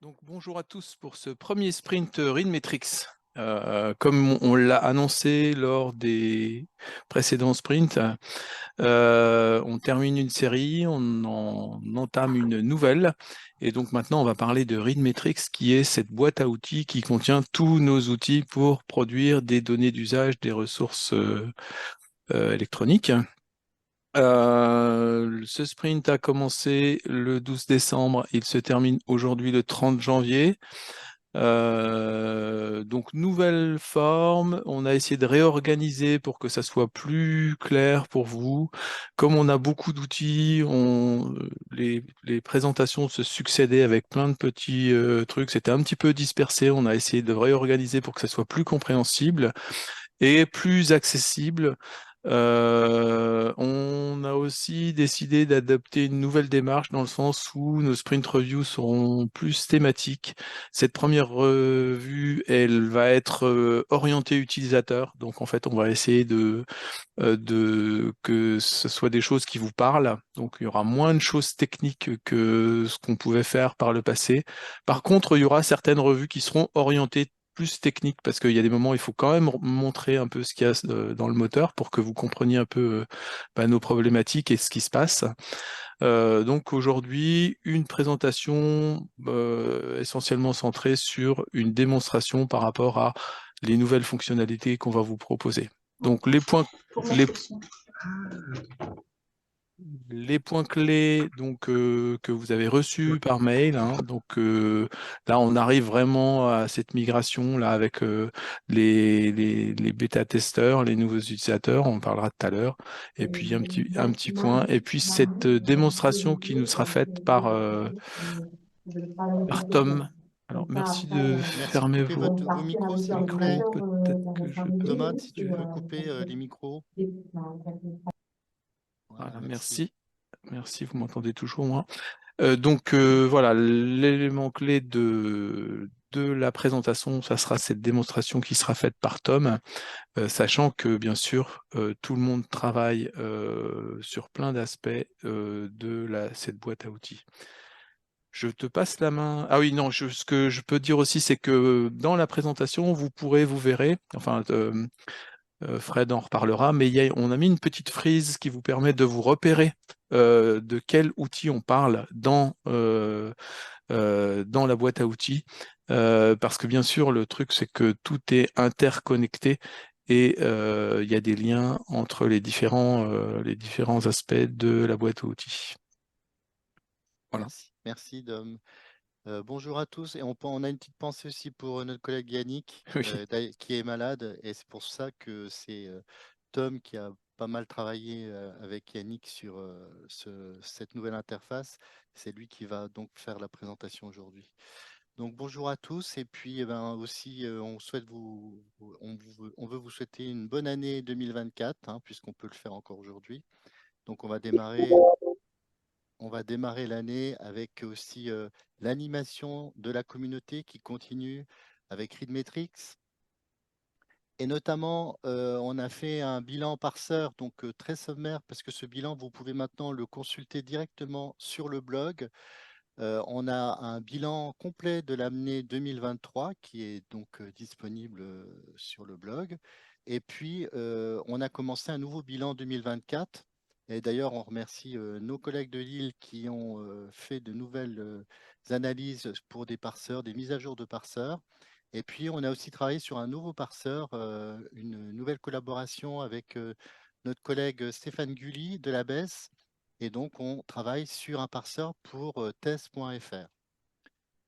Donc bonjour à tous pour ce premier sprint Readmetrics. Comme on l'a annoncé lors des précédents sprints, on termine une série, on en entame une nouvelle. Et donc maintenant, on va parler de Readmetrics, qui est cette boîte à outils qui contient tous nos outils pour produire des données d'usage des ressources électroniques. Ce sprint a commencé le 12 décembre, il se termine aujourd'hui le 30 janvier. Donc nouvelle forme, on a essayé de réorganiser pour que ça soit plus clair pour vous. Comme on a beaucoup d'outils, les présentations se succédaient avec plein de petits trucs, c'était un petit peu dispersé, on a essayé de réorganiser pour que ça soit plus compréhensible et plus accessible. On a aussi décidé d'adopter une nouvelle démarche dans le sens où nos sprint reviews seront plus thématiques. Cette première revue, elle va être orientée utilisateur. Donc en fait, on va essayer de que ce soit des choses qui vous parlent. Donc il y aura moins de choses techniques que ce qu'on pouvait faire par le passé. Par contre, il y aura certaines revues qui seront orientées plus techniques parce qu'il y a des moments où il faut quand même montrer un peu ce qu'il y a dans le moteur pour que vous compreniez un peu nos problématiques et ce qui se passe. Donc aujourd'hui, une présentation essentiellement centrée sur une démonstration par rapport à les nouvelles fonctionnalités qu'on va vous proposer. Donc les, les points clés donc, que vous avez reçus par mail, hein. Donc là, on arrive vraiment à cette migration là avec les bêta-testeurs, les nouveaux utilisateurs, on en parlera tout à l'heure. Et puis un petit point. Et puis cette démonstration qui nous sera faite par Tom. Alors merci de Merci de fermer couper vos vos micros, s'il vous plaît. micros. Peut-être que je peux. Thomas, si tu veux couper les micros. Voilà, Voilà, merci. merci. Merci, vous m'entendez toujours moi. Donc voilà, l'élément clé de la présentation, ça sera cette démonstration qui sera faite par Tom, sachant que bien sûr, tout le monde travaille sur plein d'aspects cette boîte à outils. Je te passe la main. Ah oui, non, ce que je peux dire aussi, c'est que dans la présentation, vous verrez, enfin, Fred en reparlera, mais on a mis une petite frise qui vous permet de vous repérer de quel outil on parle dans la boîte à outils. Parce que bien sûr, le truc, c'est que tout est interconnecté et il y a des liens entre les différents aspects de la boîte à outils. Voilà. Merci, merci Dom. Bonjour à tous. Et on a une petite pensée aussi pour notre collègue Yannick, Oui. qui est malade. Et c'est pour ça que c'est Tom qui a pas mal travaillé avec Yannick sur cette nouvelle interface. C'est lui qui va donc faire la présentation aujourd'hui. Donc bonjour à tous. Et puis ben, aussi, on veut vous souhaiter une bonne année 2024, hein, puisqu'on peut le faire encore aujourd'hui. Donc on va démarrer l'année avec aussi l'animation de la communauté qui continue avec Readmetrics. Et notamment, on a fait un bilan parseur, donc très sommaire, parce que ce bilan, vous pouvez maintenant le consulter directement sur le blog. On a un bilan complet de l'année 2023 qui est donc disponible sur le blog. Et puis, on a commencé un nouveau bilan 2024. Et d'ailleurs, on remercie nos collègues de Lille qui ont fait de nouvelles analyses pour des parseurs, des mises à jour de parseurs. Et puis, on a aussi travaillé sur un nouveau parseur, une nouvelle collaboration avec notre collègue Stéphane Gully de la BES. Et donc, on travaille sur un parseur pour test.fr.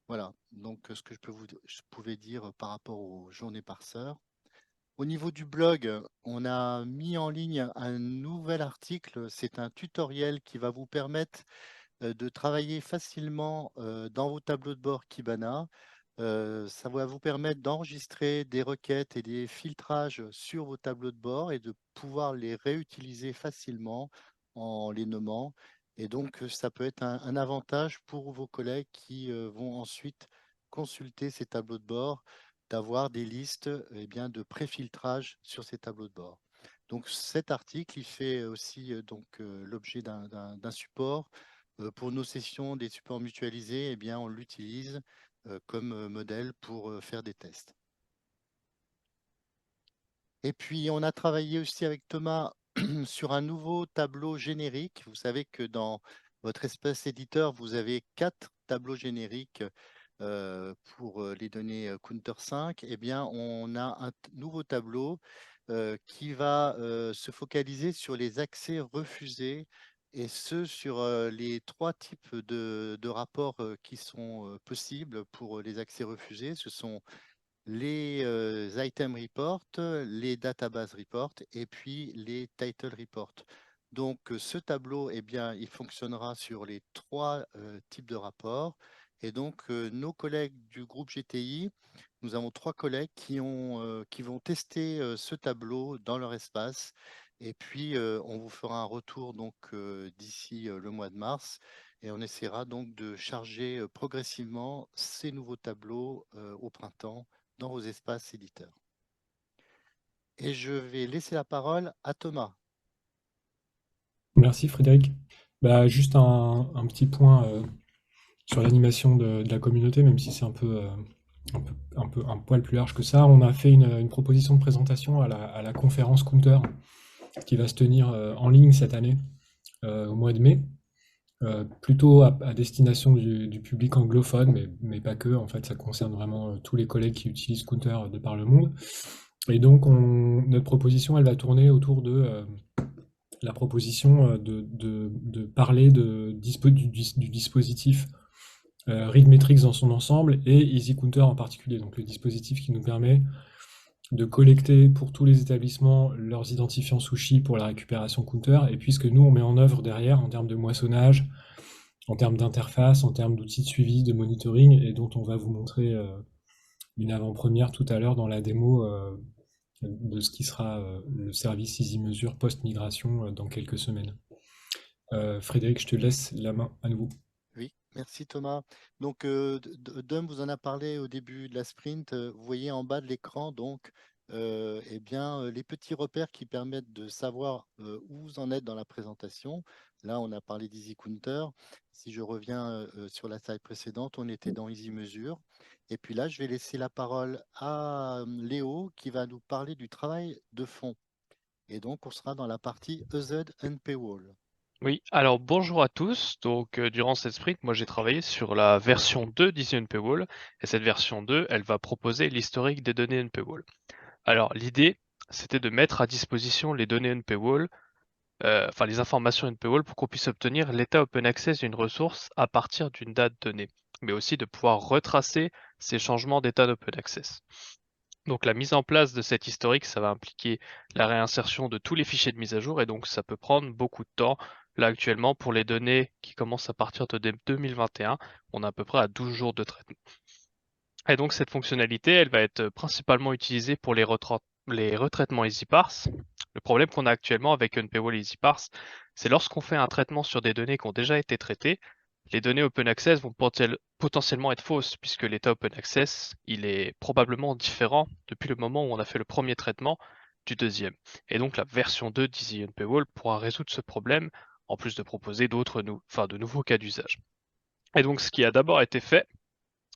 Voilà, donc ce que je pouvais dire par rapport aux journées parseurs. Au niveau du blog, on a mis en ligne un nouvel article. C'est un tutoriel qui va vous permettre de travailler facilement dans vos tableaux de bord Kibana. Ça va vous permettre d'enregistrer des requêtes et des filtrages sur vos tableaux de bord et de pouvoir les réutiliser facilement en les nommant. Et donc, ça peut être un avantage pour vos collègues qui vont ensuite consulter ces tableaux de bord, d'avoir des listes bien, de préfiltrage sur ces tableaux de bord. Donc, cet article, il fait aussi l'objet d'un support. Pour nos sessions des supports mutualisés, eh bien, on l'utilise comme modèle pour faire des tests. Et puis, on a travaillé aussi avec Thomas sur un nouveau tableau générique. Vous savez que dans votre espace éditeur, vous avez 4 tableaux génériques pour les données Counter 5. Eh bien, on a un nouveau tableau qui va se focaliser sur les accès refusés et ce sur les 3 types de rapports qui sont possibles pour les accès refusés. Ce sont les item reports, les database reports et puis les title reports. Donc, ce tableau, eh bien, il fonctionnera sur les 3 types de rapports. Et donc, nos collègues du groupe GTI, nous avons 3 collègues qui vont tester ce tableau dans leur espace. Et puis, on vous fera un retour donc d'ici le mois de mars. Et on essaiera donc de charger progressivement ces nouveaux tableaux au printemps dans vos espaces éditeurs. Et je vais laisser la parole à Thomas. Merci Frédéric. Bah, juste un petit point sur l'animation de la communauté, même si c'est un poil plus large que ça. On a fait une proposition de présentation à la conférence Counter qui va se tenir en ligne cette année, au mois de mai. Plutôt à destination du public anglophone, mais pas que. En fait, ça concerne vraiment tous les collègues qui utilisent Counter de par le monde. Et donc, notre proposition, elle va tourner autour de la proposition de parler du dispositif Readmetrics dans son ensemble et EasyCounter en particulier. Donc, le dispositif qui nous permet de collecter pour tous les établissements leurs identifiants sushi pour la récupération Counter, et puis ce que nous on met en œuvre derrière en termes de moissonnage, en termes d'interface, en termes d'outils de suivi, de monitoring, et dont on va vous montrer une avant-première tout à l'heure dans la démo de ce qui sera le service EasyMesure post-migration dans quelques semaines. Frédéric, je te laisse la main à nouveau. Oui, merci Thomas. Donc, Dom vous en a parlé au début de la sprint. Vous voyez en bas de l'écran, donc, eh bien, les petits repères qui permettent de savoir où vous en êtes dans la présentation. Là, on a parlé d'Easy Counter. Si je reviens sur la slide précédente, on était dans Easy Mesure. Et puis là, je vais laisser la parole à Léo qui va nous parler du travail de fond. Et donc, on sera dans la partie EZ and Paywall. Oui, alors bonjour à tous. Donc durant cette sprint, moi j'ai travaillé sur la version 2 d'Easy Paywall et cette version 2, elle va proposer l'historique des données NPWall. Alors l'idée, c'était de mettre à disposition les données NPWall, enfin les informations NPWall pour qu'on puisse obtenir l'état open access d'une ressource à partir d'une date donnée, mais aussi de pouvoir retracer ces changements d'état d'open access. Donc la mise en place de cet historique, ça va impliquer la réinsertion de tous les fichiers de mise à jour et donc ça peut prendre beaucoup de temps. Là actuellement, pour les données qui commencent à partir de 2021, on est à peu près à 12 jours de traitement. Et donc cette fonctionnalité, elle va être principalement utilisée pour les retraitements EasyParse. Le problème qu'on a actuellement avec NPWall et EasyParse, c'est lorsqu'on fait un traitement sur des données qui ont déjà été traitées, les données open access vont potentiellement être fausses, puisque l'état open access, il est probablement différent depuis le moment où on a fait le premier traitement du deuxième. Et donc la version 2 d'Easy NPWall pourra résoudre ce problème, en plus de proposer de nouveaux cas d'usage. Et donc ce qui a d'abord été fait,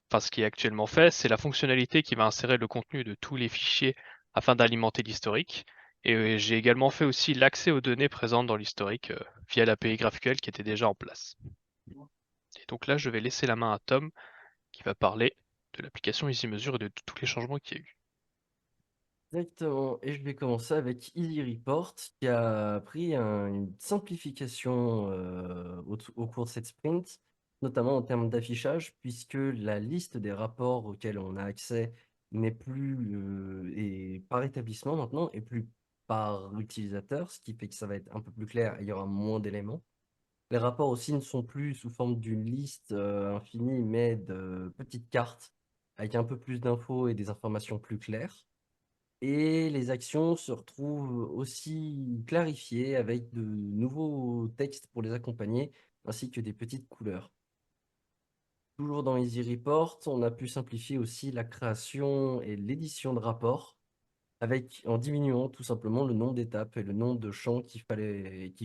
enfin ce qui est actuellement fait, c'est la fonctionnalité qui va insérer le contenu de tous les fichiers afin d'alimenter l'historique. Et j'ai également fait aussi l'accès aux données présentes dans l'historique via l'API GraphQL qui était déjà en place. Et donc là, je vais laisser la main à Tom qui va parler de l'application EasyMesure et de tous les changements qu'il y a eu. Exactement. Et je vais commencer avec Easy Report qui a pris une simplification au cours de cette sprint, notamment en termes d'affichage, puisque la liste des rapports auxquels on a accès n'est plus et par établissement maintenant et plus par utilisateur, ce qui fait que ça va être un peu plus clair et il y aura moins d'éléments. Les rapports aussi ne sont plus sous forme d'une liste infinie, mais de petites cartes avec un peu plus d'infos et des informations plus claires. Et les actions se retrouvent aussi clarifiées avec de nouveaux textes pour les accompagner, ainsi que des petites couleurs. Toujours dans Easy Report, on a pu simplifier aussi la création et l'édition de rapports, en diminuant tout simplement le nombre d'étapes et le nombre de champs qu'il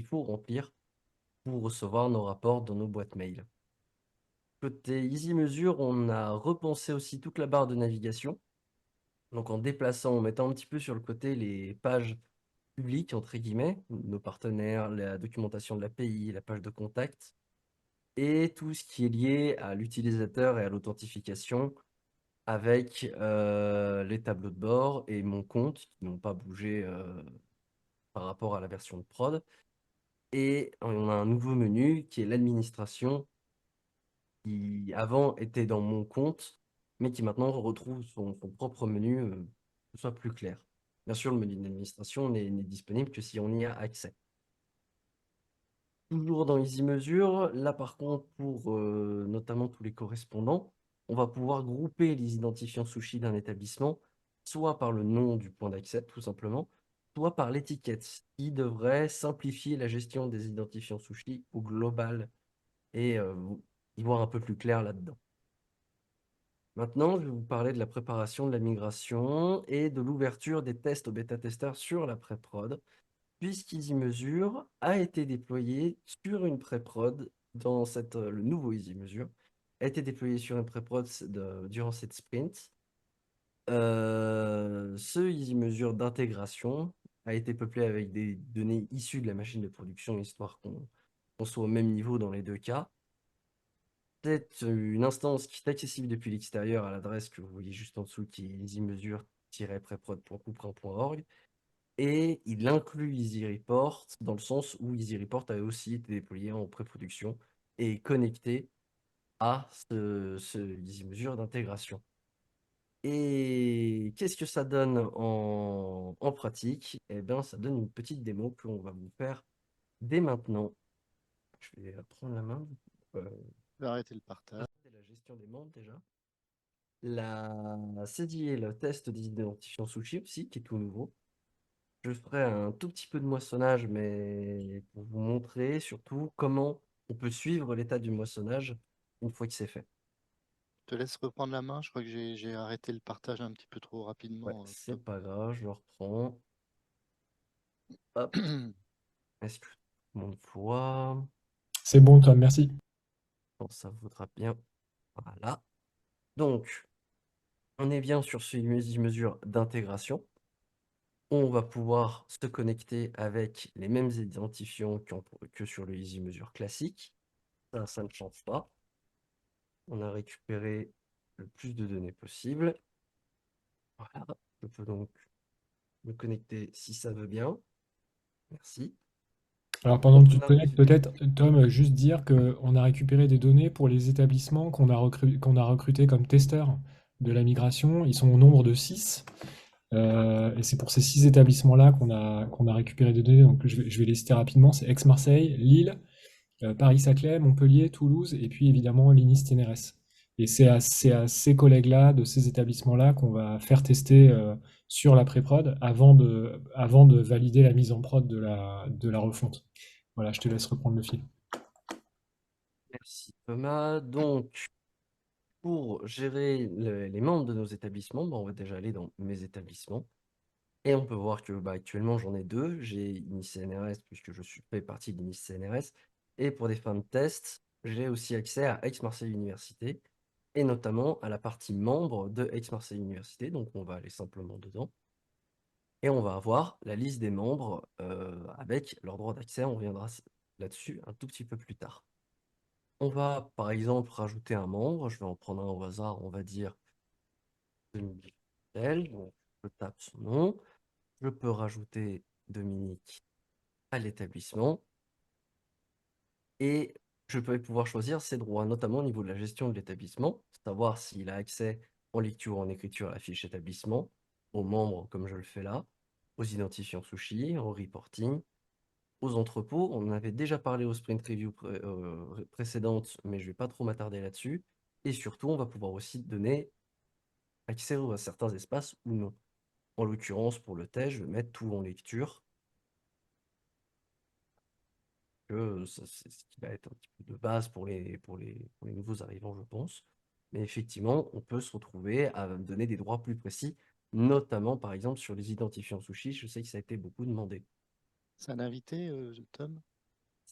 faut remplir pour recevoir nos rapports dans nos boîtes mail. Côté EasyMesure, on a repensé aussi toute la barre de navigation. Donc en déplaçant, en mettant un petit peu sur le côté les pages publiques, entre guillemets, nos partenaires, la documentation de l'API, la page de contact, et tout ce qui est lié à l'utilisateur et à l'authentification avec les tableaux de bord et mon compte qui n'ont pas bougé par rapport à la version de prod. Et on a un nouveau menu qui est l'administration qui avant était dans mon compte, mais qui maintenant retrouve son propre menu, que ce soit plus clair. Bien sûr, le menu d'administration n'est disponible que si on y a accès. Toujours dans EasyMesure, là par contre, pour notamment tous les correspondants, on va pouvoir grouper les identifiants sushi d'un établissement, soit par le nom du point d'accès, tout simplement, soit par l'étiquette, ce qui devrait simplifier la gestion des identifiants sushi au global et y voir un peu plus clair là-dedans. Maintenant, je vais vous parler de la préparation de la migration et de l'ouverture des tests aux bêta-testeurs sur la pré-prod, puisqu'EasyMesure a été déployé sur une pré-prod dans le nouveau EasyMesure a été déployé sur une pré-prod durant cette sprint. Ce EasyMesure d'intégration a été peuplé avec des données issues de la machine de production, histoire qu'on soit au même niveau dans les deux cas. C'est une instance qui est accessible depuis l'extérieur à l'adresse que vous voyez juste en dessous, qui est easymesure-preprod.couprin.org. Et il inclut EasyReport dans le sens où EasyReport a aussi été déployé en pré-production et connecté à ce EasyMesure d'intégration. Et qu'est-ce que ça donne en pratique? Eh bien, ça donne une petite démo qu'on va vous faire dès maintenant. Je vais prendre la main. Je vais arrêter le partage. La gestion des membres déjà. La CDI et le test des identifiants sushi aussi, qui est tout nouveau. Je ferai un tout petit peu de moissonnage, mais pour vous montrer surtout comment on peut suivre l'état du moissonnage une fois que c'est fait. Je te laisse reprendre la main. Je crois que j'ai arrêté le partage un petit peu trop Ouais, rapidement. c'est pas grave, je le reprends. Hop, est-ce que tout le monde voit? C'est bon, Tom, merci. Bon, ça voudra bien. Voilà. Donc, on est bien sur ce mesure d'intégration. On va pouvoir se connecter avec les mêmes identifiants que sur le EasyMesure classique. Ça ne change pas. On a récupéré le plus de données possible. Voilà. Je peux donc me connecter si ça veut bien. Merci. Alors pendant que tu On te arrive. connectes, peut-être, Tom, juste dire qu'on a récupéré des données pour les établissements qu'on a recrutés comme testeurs de la migration. Ils sont au nombre de 6. Et c'est pour ces 6 établissements-là qu'on a récupéré des données. Donc je vais les citer rapidement. C'est Aix-Marseille, Lille, Paris-Saclay, Montpellier, Toulouse et puis évidemment l'INIS-TNRS. Et c'est à ces collègues-là, de ces établissements-là, qu'on va faire tester sur la pré-prod avant de valider la mise en prod de la refonte. Voilà, je te laisse reprendre le fil. Merci Thomas. Donc, pour gérer les membres de nos établissements, on va déjà aller dans mes établissements. Et on peut voir que actuellement, j'en ai 2. J'ai INIS-CNRS puisque fais partie de l'INIS-CNRS. Et pour des fins de test, j'ai aussi accès à Aix-Marseille Université et notamment à la partie membre de Aix-Marseille Université. Donc, on va aller simplement dedans. Et on va avoir la liste des membres avec leur droit d'accès. On reviendra là-dessus un tout petit peu plus tard. On va par exemple rajouter un membre. Je vais en prendre un au hasard. On va dire Dominique Tel. Donc, je tape son nom. Je peux rajouter Dominique à l'établissement. Et je vais pouvoir choisir ses droits, notamment au niveau de la gestion de l'établissement, savoir s'il a accès en lecture ou en écriture à la fiche établissement, aux membres comme je le fais là, aux identifiants sushi, au reporting, aux entrepôts. On en avait déjà parlé au sprint review précédente, mais je ne vais pas trop m'attarder là-dessus. Et surtout, on va pouvoir aussi donner accès à certains espaces ou non. En l'occurrence, pour le test, je vais mettre tout en lecture. Que c'est ce qui va être un petit peu de base pour les nouveaux arrivants, je pense. Mais effectivement, on peut se retrouver à donner des droits plus précis, notamment par exemple sur les identifiants sushi. Je sais que ça a été beaucoup demandé. C'est un invité, Tom?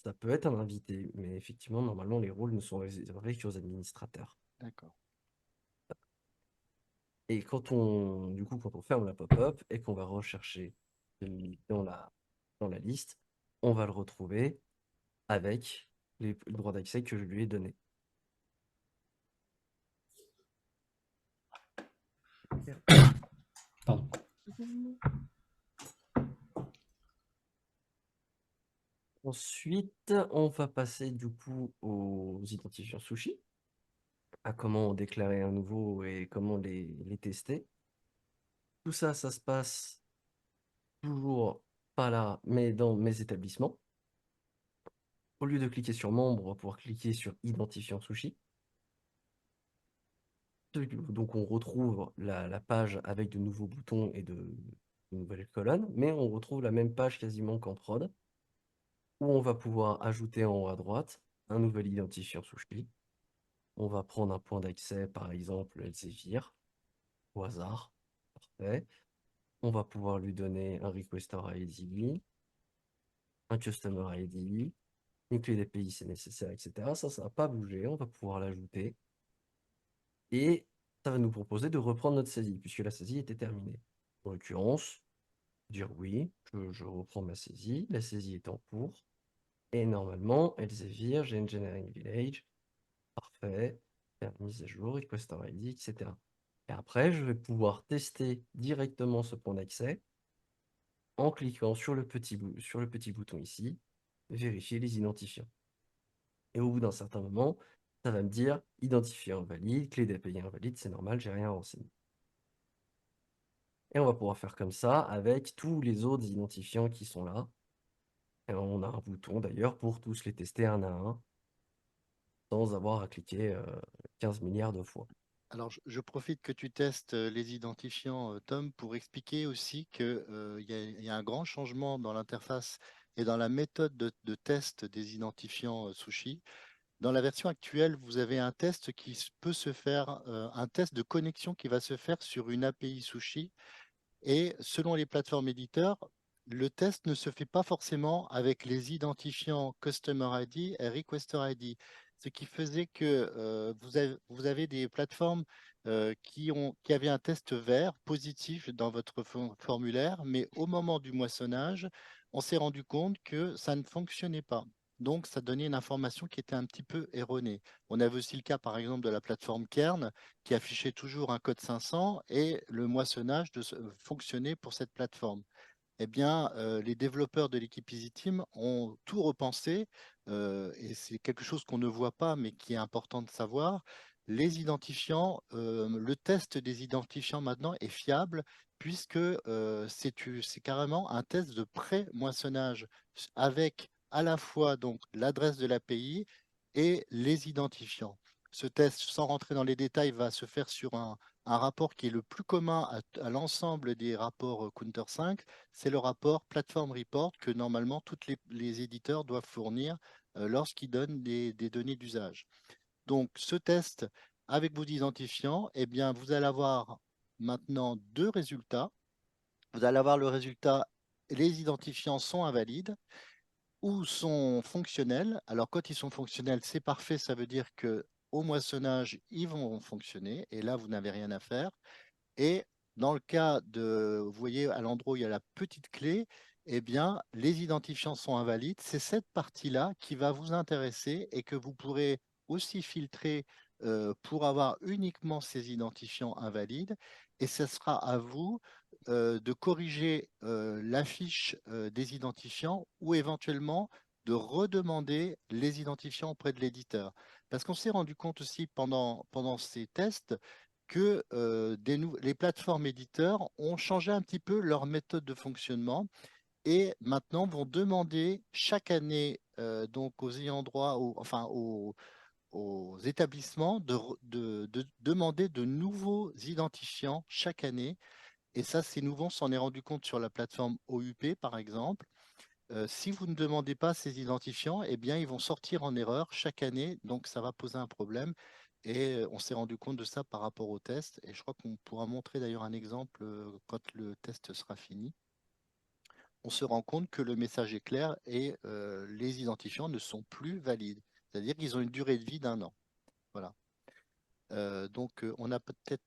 Ça peut être un invité, mais effectivement, normalement, les rôles ne sont réservés qu'aux administrateurs. D'accord. Et quand on ferme la pop-up et qu'on va rechercher dans la liste, on va le retrouver avec le droit d'accès que je lui ai donné. Pardon. Ensuite, on va passer du coup aux identifiants sushi, à comment déclarer un nouveau et comment les tester. Tout ça, ça se passe toujours pas là, mais dans mes établissements. Au lieu de cliquer sur membre, on va pouvoir cliquer sur identifiant sushi. Donc on retrouve la page avec de nouveaux boutons et de nouvelles colonnes, mais on retrouve la même page quasiment qu'en prod, où on va pouvoir ajouter en haut à droite un nouvel identifiant sushi. On va prendre un point d'accès, par exemple Elsevier, au hasard. Parfait. On va pouvoir lui donner un requester ID, un customer ID, une clé d'API si nécessaire, etc. Ça va pas bouger. On va pouvoir l'ajouter. Et ça va nous proposer de reprendre notre saisie, puisque la saisie était terminée. En l'occurrence, dire oui, je reprends ma saisie. La saisie est en cours. Et normalement, Elsevier, j'ai Engineering Village. Parfait. Faire mise à jour, requester ID, etc. Et après, je vais pouvoir tester directement ce point d'accès en cliquant sur le petit bouton ici, vérifier les identifiants. Et au bout d'un certain moment, ça va me dire identifiant invalide, clé d'API invalide, c'est normal, j'ai rien renseigné. Et on va pouvoir faire comme ça avec tous les autres identifiants qui sont là. Et on a un bouton d'ailleurs pour tous les tester un à un, sans avoir à cliquer 15 milliards de fois. Alors, je profite que tu testes les identifiants, Tom, pour expliquer aussi qu'il y a un grand changement dans l'interface et dans la méthode de test des identifiants Sushi. Dans la version actuelle, vous avez un test qui peut se faire, un test de connexion qui va se faire sur une API Sushi. Et selon les plateformes éditeurs, le test ne se fait pas forcément avec les identifiants Customer ID et Requester ID. Ce qui faisait que vous avez des plateformes qui avaient un test vert positif dans votre formulaire, mais au moment du moissonnage, on s'est rendu compte que ça ne fonctionnait pas. Donc, ça donnait une information qui était un petit peu erronée. On avait aussi le cas, par exemple, de la plateforme Kern, qui affichait toujours un code 500 et le moissonnage fonctionnait pour cette plateforme. Eh bien, les développeurs de l'équipe EasyTeam ont tout repensé, et c'est quelque chose qu'on ne voit pas, mais qui est important de savoir. Les identifiants, le test des identifiants maintenant est fiable, puisque c'est carrément un test de pré-moissonnage avec à la fois donc l'adresse de l'API et les identifiants. Ce test, sans rentrer dans les détails, va se faire sur un rapport qui est le plus commun à l'ensemble des rapports Counter 5, c'est le rapport Platform Report que normalement tous les éditeurs doivent fournir lorsqu'ils donnent des données d'usage. Donc ce test avec vos identifiants, eh bien, vous allez avoir maintenant deux résultats. Vous allez avoir le résultat, les identifiants sont invalides ou sont fonctionnels. Alors quand ils sont fonctionnels, c'est parfait, ça veut dire que au moissonnage, ils vont fonctionner et là, vous n'avez rien à faire. Et dans le cas de, vous voyez, à l'endroit où il y a la petite clé, eh bien, les identifiants sont invalides. C'est cette partie-là qui va vous intéresser et que vous pourrez aussi filtrer pour avoir uniquement ces identifiants invalides. Et ce sera à vous de corriger la fiche des identifiants ou éventuellement de redemander les identifiants auprès de l'éditeur. Parce qu'on s'est rendu compte aussi pendant ces tests que les plateformes éditeurs ont changé un petit peu leur méthode de fonctionnement et maintenant vont demander chaque année donc aux ayants droit, enfin aux établissements de demander de nouveaux identifiants chaque année. Et ça, c'est nouveau, on s'en est rendu compte sur la plateforme OUP, par exemple. Si vous ne demandez pas ces identifiants, eh bien, ils vont sortir en erreur chaque année, donc ça va poser un problème. Et on s'est rendu compte de ça par rapport au test. Et je crois qu'on pourra montrer d'ailleurs un exemple quand le test sera fini. on se rend compte que le message est clair et les identifiants ne sont plus valides. C'est-à-dire qu'ils ont une durée de vie d'1 an. Voilà. Donc, on a peut-être.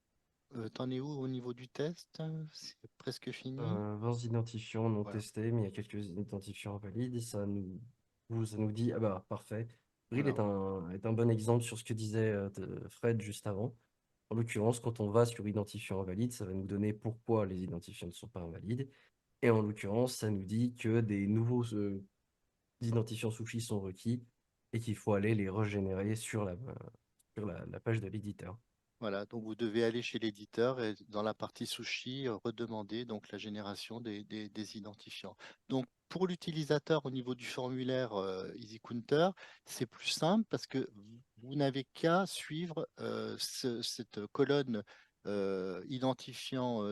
T'en es où au niveau du test? C'est presque fini. 20 identifiants non Voilà. testés, mais il y a quelques identifiants invalides. Et ça nous dit, ah bah parfait. Bril Voilà. est un bon exemple sur ce que disait Fred juste avant. En l'occurrence, quand on va sur identifiant invalide, ça va nous donner pourquoi les identifiants ne sont pas invalides. Et en l'occurrence, ça nous dit que des nouveaux identifiants sushi sont requis et qu'il faut aller les régénérer sur la page de l'éditeur. Voilà, donc vous devez aller chez l'éditeur et dans la partie sushi, redemander donc la génération des identifiants. Donc pour l'utilisateur au niveau du formulaire EasyCounter, c'est plus simple parce que vous n'avez qu'à suivre cette colonne identifiant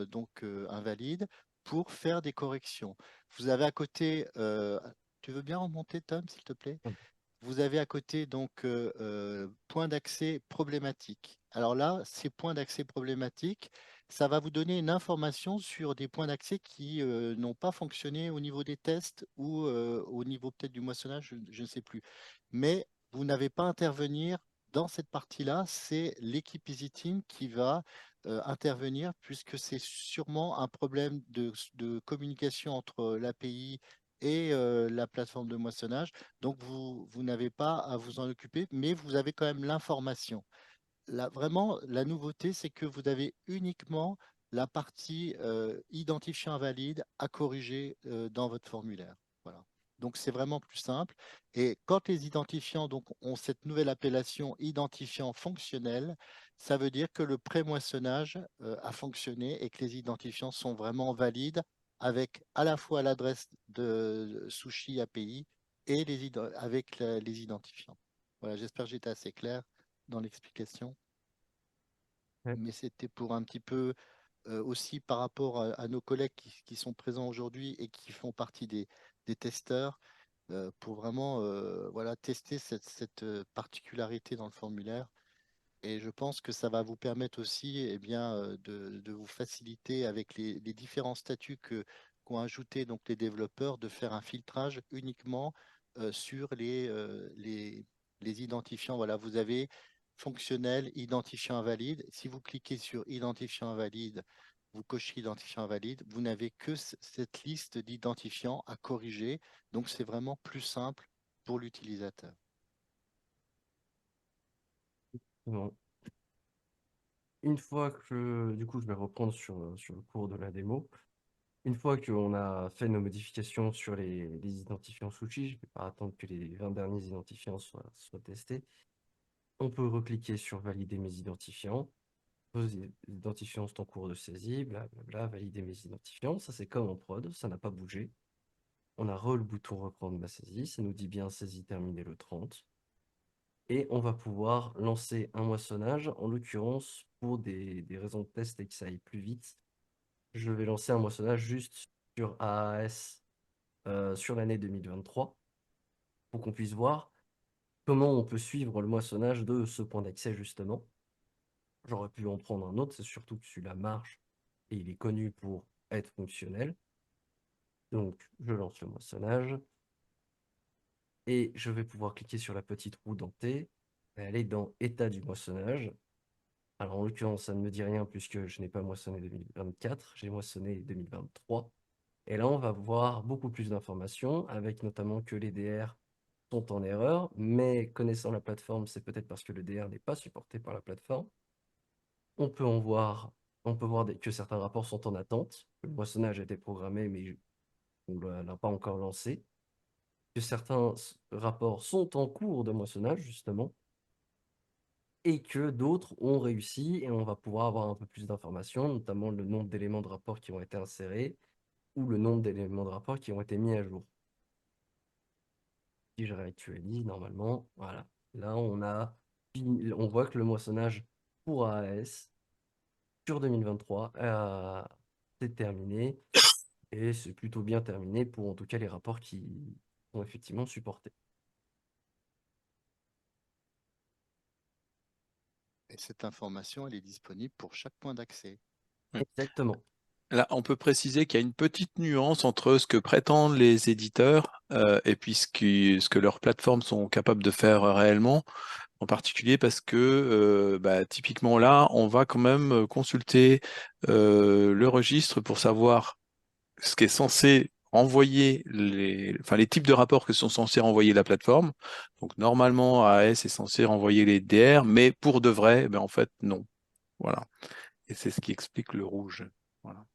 invalide pour faire des corrections. Vous avez à côté, tu veux bien remonter Tom, s'il te plaît? Vous avez à côté donc points d'accès problématiques. Alors là, ces points d'accès problématiques, ça va vous donner une information sur des points d'accès qui n'ont pas fonctionné au niveau des tests ou au niveau peut-être du moissonnage, je ne sais plus. Mais vous n'avez pas à intervenir dans cette partie-là, c'est l'équipe EasyTeam qui va intervenir puisque c'est sûrement un problème de communication entre l'API et la plateforme de moissonnage. Donc, vous n'avez pas à vous en occuper, mais vous avez quand même l'information. Là, vraiment, la nouveauté, c'est que vous avez uniquement la partie identifiant invalide à corriger dans votre formulaire. Voilà. Donc, c'est vraiment plus simple. Et quand les identifiants donc, ont cette nouvelle appellation identifiant fonctionnel, ça veut dire que le pré-moissonnage a fonctionné et que les identifiants sont vraiment valides avec à la fois l'adresse de Sushi API et avec les identifiants. Voilà, j'espère que j'étais assez clair dans l'explication. Ouais. Mais c'était pour un petit peu aussi par rapport à nos collègues qui sont présents aujourd'hui et qui font partie des testeurs, pour vraiment voilà, tester cette particularité dans le formulaire. Et je pense que ça va vous permettre aussi bien, de vous faciliter avec les différents statuts qu'ont ajouté donc, les développeurs de faire un filtrage uniquement sur les identifiants. Voilà, vous avez fonctionnel, identifiant invalide. Si vous cliquez sur identifiant invalide, vous cochez identifiant invalide, vous n'avez que cette liste d'identifiants à corriger. Donc c'est vraiment plus simple pour l'utilisateur. Bon. Une fois que, du coup, je vais reprendre sur le cours de la démo. Une fois qu'on a fait nos modifications sur les identifiants sushi, je ne vais pas attendre que les 20 derniers identifiants soient testés. On peut recliquer sur valider mes identifiants. Vos identifiants sont en cours de saisie, blablabla, valider mes identifiants. Ça, c'est comme en prod, ça n'a pas bougé. On a le bouton reprendre ma saisie, ça nous dit bien saisie terminée le 30. Et on va pouvoir lancer un moissonnage. En l'occurrence, pour des raisons de test et que ça aille plus vite, je vais lancer un moissonnage juste sur AAS sur l'année 2023 pour qu'on puisse voir comment on peut suivre le moissonnage de ce point d'accès justement. J'aurais pu en prendre un autre, c'est surtout que celui-là marche et il est connu pour être fonctionnel. Donc, je lance le moissonnage et je vais pouvoir cliquer sur la petite roue dentée et aller dans État du moissonnage. Alors, en l'occurrence, ça ne me dit rien puisque je n'ai pas moissonné 2024, j'ai moissonné 2023. Et là, on va voir beaucoup plus d'informations, avec notamment que les DR sont en erreur, mais connaissant la plateforme, c'est peut-être parce que le DR n'est pas supporté par la plateforme. On peut voir que certains rapports sont en attente, que le moissonnage a été programmé, mais on ne l'a pas encore lancé, que certains rapports sont en cours de moissonnage, justement, et que d'autres ont réussi, et on va pouvoir avoir un peu plus d'informations, notamment le nombre d'éléments de rapport qui ont été insérés, ou le nombre d'éléments de rapport qui ont été mis à jour. Si je réactualise, normalement, voilà. Là, on voit que le moissonnage pour AAS sur 2023 c'est terminé. Et c'est plutôt bien terminé pour en tout cas les rapports qui sont effectivement supportés. Et cette information, elle est disponible pour chaque point d'accès. Exactement. Là, on peut préciser qu'il y a une petite nuance entre ce que prétendent les éditeurs et puis ce que leurs plateformes sont capables de faire réellement, en particulier parce que typiquement là, on va quand même consulter le registre pour savoir ce qui est censé renvoyer les types de rapports que sont censés renvoyer la plateforme. Donc normalement, AAS est censé renvoyer les DR, mais pour de vrai, en fait, non. Voilà. Et c'est ce qui explique le rouge. Voilà.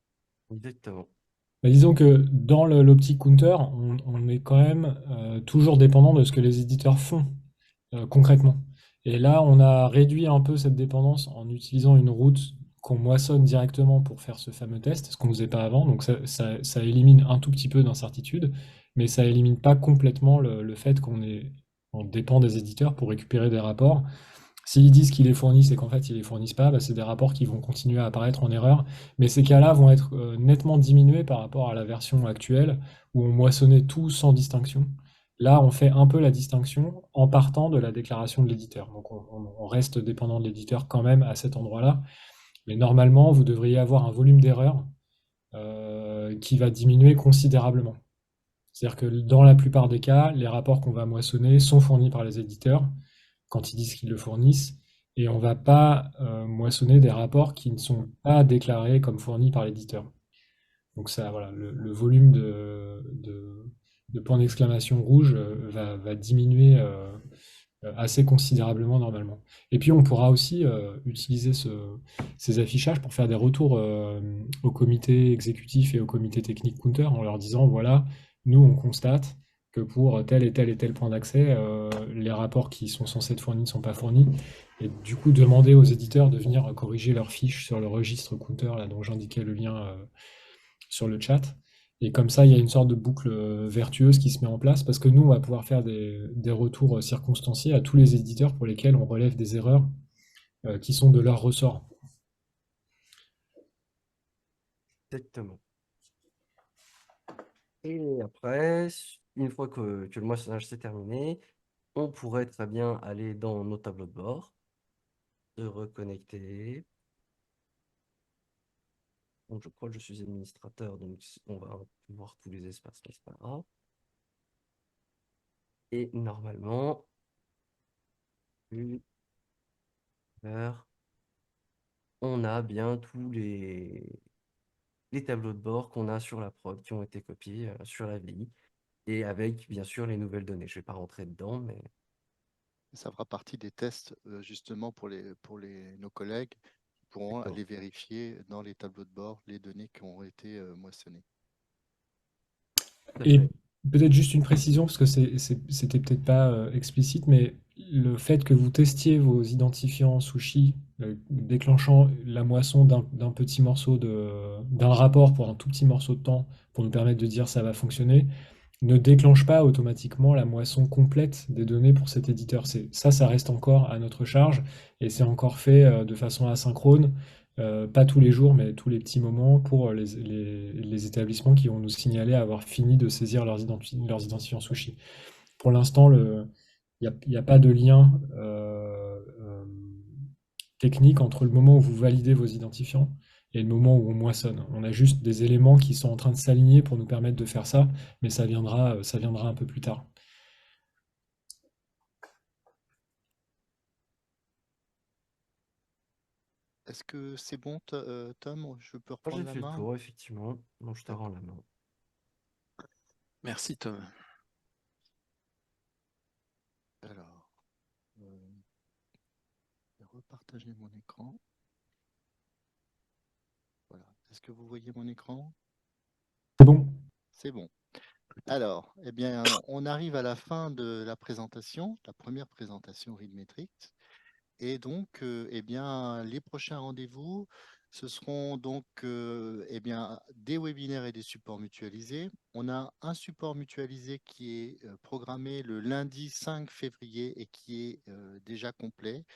Exactement. Bah, disons que dans l'optique counter, on est quand même toujours dépendant de ce que les éditeurs font concrètement. Et là, on a réduit un peu cette dépendance en utilisant une route qu'on moissonne directement pour faire ce fameux test, ce qu'on ne faisait pas avant. Donc ça élimine un tout petit peu d'incertitude, mais ça élimine pas complètement le fait on dépend des éditeurs pour récupérer des rapports. S'ils disent qu'ils les fournissent et qu'en fait ils les fournissent pas, bah, c'est des rapports qui vont continuer à apparaître en erreur. Mais ces cas-là vont être nettement diminués par rapport à la version actuelle où on moissonnait tout sans distinction. Là, on fait un peu la distinction en partant de la déclaration de l'éditeur. Donc on reste dépendant de l'éditeur quand même à cet endroit-là. Mais normalement, vous devriez avoir un volume d'erreur qui va diminuer considérablement. C'est-à-dire que dans la plupart des cas, les rapports qu'on va moissonner sont fournis par les éditeurs quand ils disent qu'ils le fournissent, et on ne va pas moissonner des rapports qui ne sont pas déclarés comme fournis par l'éditeur. Donc ça, voilà, le volume de points d'exclamation rouge va diminuer assez considérablement normalement. Et puis on pourra aussi utiliser ces affichages pour faire des retours au comité exécutif et au comité technique counter en leur disant, voilà, nous on constate que pour tel et tel et tel point d'accès, les rapports qui sont censés être fournis ne sont pas fournis. Et du coup, demander aux éditeurs de venir corriger leurs fiches sur le registre counter, là, dont j'indiquais le lien sur le chat. Et comme ça, il y a une sorte de boucle vertueuse qui se met en place parce que nous, on va pouvoir faire des retours circonstanciés à tous les éditeurs pour lesquels on relève des erreurs qui sont de leur ressort. Exactement. Et après, une fois que le moissonnage s'est terminé, on pourrait très bien aller dans nos tableaux de bord, se reconnecter. Donc, je crois que je suis administrateur, donc on va voir tous les espaces, mais c'est pas grave. Et normalement, on a bien tous les tableaux de bord qu'on a sur la prod qui ont été copiés sur la VI et avec bien sûr les nouvelles données. Je ne vais pas rentrer dedans, mais Ça fera partie des tests justement pour nos collègues qui pourront d'accord. aller vérifier dans les tableaux de bord les données qui ont été moissonnées. Tout à Et fait. peut-être juste une précision, parce que c'était peut-être pas explicite, mais le fait que vous testiez vos identifiants sushi, déclenchant la moisson d'un petit morceau d'un rapport pour un tout petit morceau de temps, pour nous permettre de dire ça va fonctionner, ne déclenche pas automatiquement la moisson complète des données pour cet éditeur. Ça reste encore à notre charge et c'est encore fait de façon asynchrone, pas tous les jours, mais tous les petits moments pour les établissements qui vont nous signaler avoir fini de saisir leurs identifiants sushi. Pour l'instant, il n'y a pas de lien technique entre le moment où vous validez vos identifiants et le moment où on moissonne. On a juste des éléments qui sont en train de s'aligner pour nous permettre de faire ça, mais ça viendra un peu plus tard. Est-ce que c'est bon, Tom? Je peux Moi, reprendre j'ai la fait le main? tour, effectivement. Donc, je te rends D'accord. la main. Merci Tom. Alors, je vais repartager mon écran. Voilà. Est-ce que vous voyez mon écran? C'est bon? C'est bon. Alors, eh bien, on arrive à la fin de la présentation, la première présentation Readmetrics. Et donc, eh bien, les prochains rendez-vous, ce seront donc eh bien, des webinaires et des supports mutualisés. On a un support mutualisé qui est programmé le lundi 5 février et qui est déjà complet.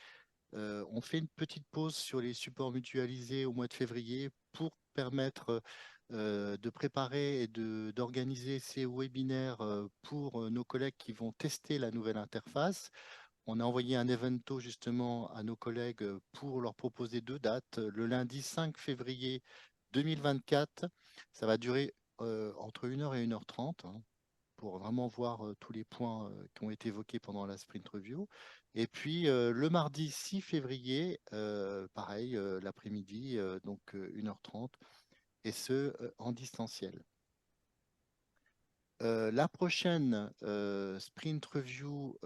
On fait une petite pause sur les supports mutualisés au mois de février pour permettre de préparer et d'organiser ces webinaires pour nos collègues qui vont tester la nouvelle interface. On a envoyé un evento justement à nos collègues pour leur proposer deux dates, le lundi 5 février 2024, ça va durer entre 1 heure et 1 h 30, hein, pour vraiment voir tous les points qui ont été évoqués pendant la sprint review. Et puis le mardi 6 février, pareil, l'après-midi, donc 1 h 30, et ce en distanciel. La prochaine sprint review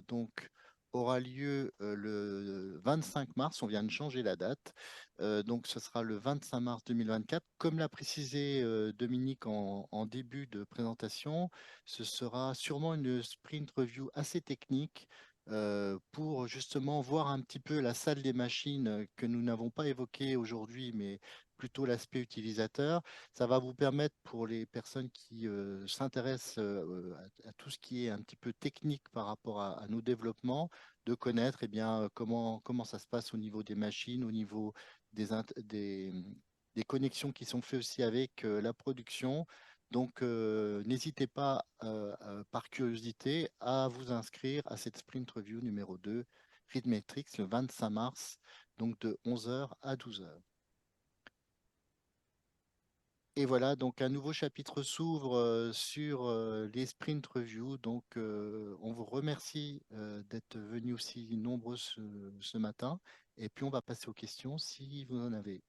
donc aura lieu le 25 mars. On vient de changer la date. Donc ce sera le 25 mars 2024. Comme l'a précisé Dominique en début de présentation, ce sera sûrement une sprint review assez technique pour justement voir un petit peu la salle des machines que nous n'avons pas évoquée aujourd'hui, mais plutôt l'aspect utilisateur. Ça va vous permettre, pour les personnes qui s'intéressent à tout ce qui est un petit peu technique par rapport à nos développements, de connaître comment ça se passe au niveau des machines, au niveau des connexions qui sont faites aussi avec la production. Donc, n'hésitez pas, par curiosité, à vous inscrire à cette sprint review numéro 2, Readmetrics, le 25 mars, donc de 11 h à 12 h. Et voilà, donc un nouveau chapitre s'ouvre sur les sprint reviews. Donc, on vous remercie d'être venus aussi nombreux ce matin. Et puis, on va passer aux questions si vous en avez.